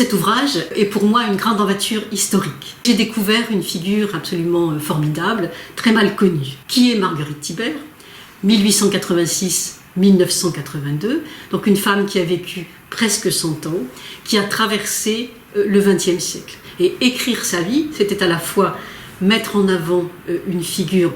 cet ouvrage est pour moi une grande aventure historique. J'ai découvert une figure absolument formidable, très mal connue. Qui est Marguerite Thibert ? 1886-1982, donc une femme qui a vécu presque 100 ans, qui a traversé le XXe siècle. Et écrire sa vie, c'était à la fois mettre en avant une figure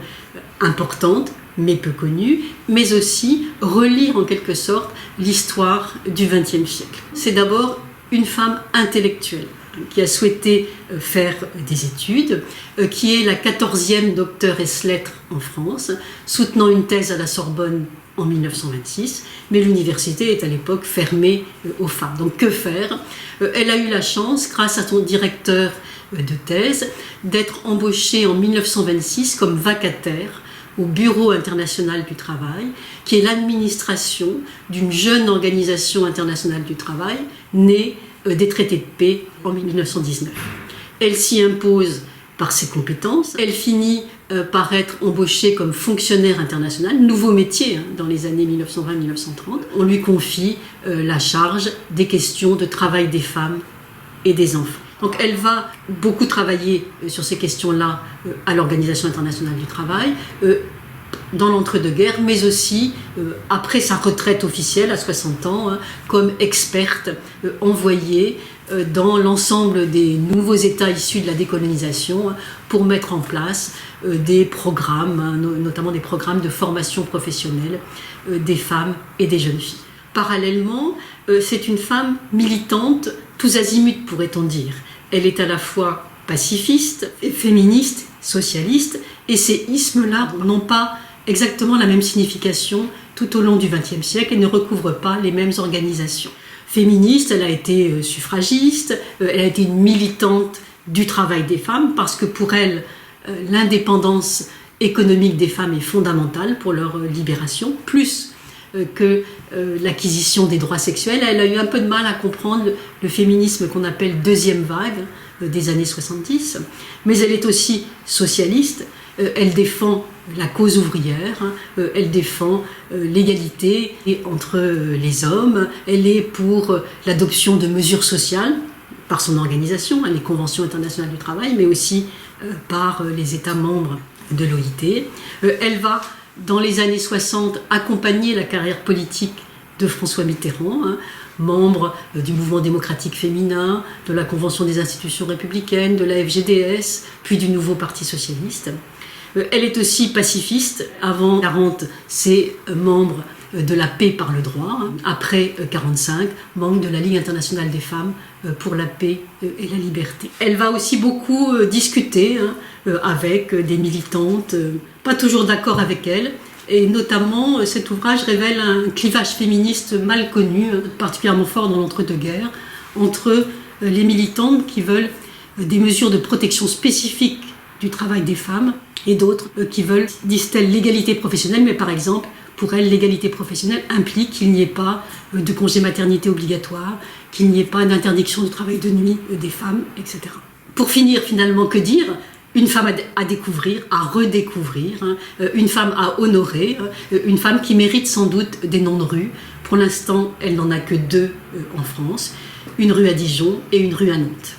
importante, mais peu connue, mais aussi relire en quelque sorte l'histoire du XXe siècle. C'est d'abord une femme intellectuelle qui a souhaité faire des études, qui est la 14e docteur ès lettres en France, soutenant une thèse à la Sorbonne en 1926, mais l'université est à l'époque fermée aux femmes. Donc que faire ? Elle a eu la chance, grâce à son directeur de thèse, d'être embauchée en 1926 comme vacataire au Bureau international du travail, qui est l'administration d'une jeune organisation internationale du travail née des traités de paix en 1919. Elle s'y impose par ses compétences. Elle finit par être embauchée comme fonctionnaire international, nouveau métier dans les années 1920-1930. On lui confie la charge des questions de travail des femmes et des enfants. Donc elle va beaucoup travailler sur ces questions-là à l'Organisation internationale du travail, dans l'entre-deux-guerres, mais aussi après sa retraite officielle à 60 ans, comme experte envoyée dans l'ensemble des nouveaux États issus de la décolonisation pour mettre en place des programmes, notamment des programmes de formation professionnelle des femmes et des jeunes filles. Parallèlement, c'est une femme militante, tous azimuts pourrait-on dire. Elle est à la fois pacifiste, féministe, socialiste, et ces ismes-là n'ont pas exactement la même signification tout au long du XXe siècle et ne recouvrent pas les mêmes organisations. Féministe, elle a été suffragiste, elle a été une militante du travail des femmes parce que pour elle, l'indépendance économique des femmes est fondamentale pour leur libération, plus que l'acquisition des droits sexuels. Elle a eu un peu de mal à comprendre le féminisme qu'on appelle deuxième vague des années 70, mais elle est aussi socialiste, elle défend la cause ouvrière, elle défend l'égalité entre les hommes, elle est pour l'adoption de mesures sociales par son organisation, les conventions internationales du travail, mais aussi par les États membres de l'OIT. Elle va, dans les années 60, accompagner la carrière politique de François Mitterrand, membre du mouvement démocratique féminin, de la Convention des institutions républicaines, de la FGDS, puis du nouveau Parti socialiste. Elle est aussi pacifiste. Avant 40, c'est membre de la paix par le droit. Après 45, membre de la Ligue internationale des femmes pour la paix et la liberté. Elle va aussi beaucoup discuter avec des militantes, pas toujours d'accord avec elle. Et notamment, cet ouvrage révèle un clivage féministe mal connu, particulièrement fort dans l'entre-deux-guerres, entre les militantes qui veulent des mesures de protection spécifiques du travail des femmes et d'autres qui veulent, disent-elles, l'égalité professionnelle, mais par exemple, pour elles, l'égalité professionnelle implique qu'il n'y ait pas de congé maternité obligatoire, qu'il n'y ait pas d'interdiction du travail de nuit des femmes, etc. Pour finir, finalement, que dire ? Une femme à découvrir, à redécouvrir, une femme à honorer, une femme qui mérite sans doute des noms de rues. Pour l'instant, elle n'en a que 2 en France, une rue à Dijon et une rue à Nantes.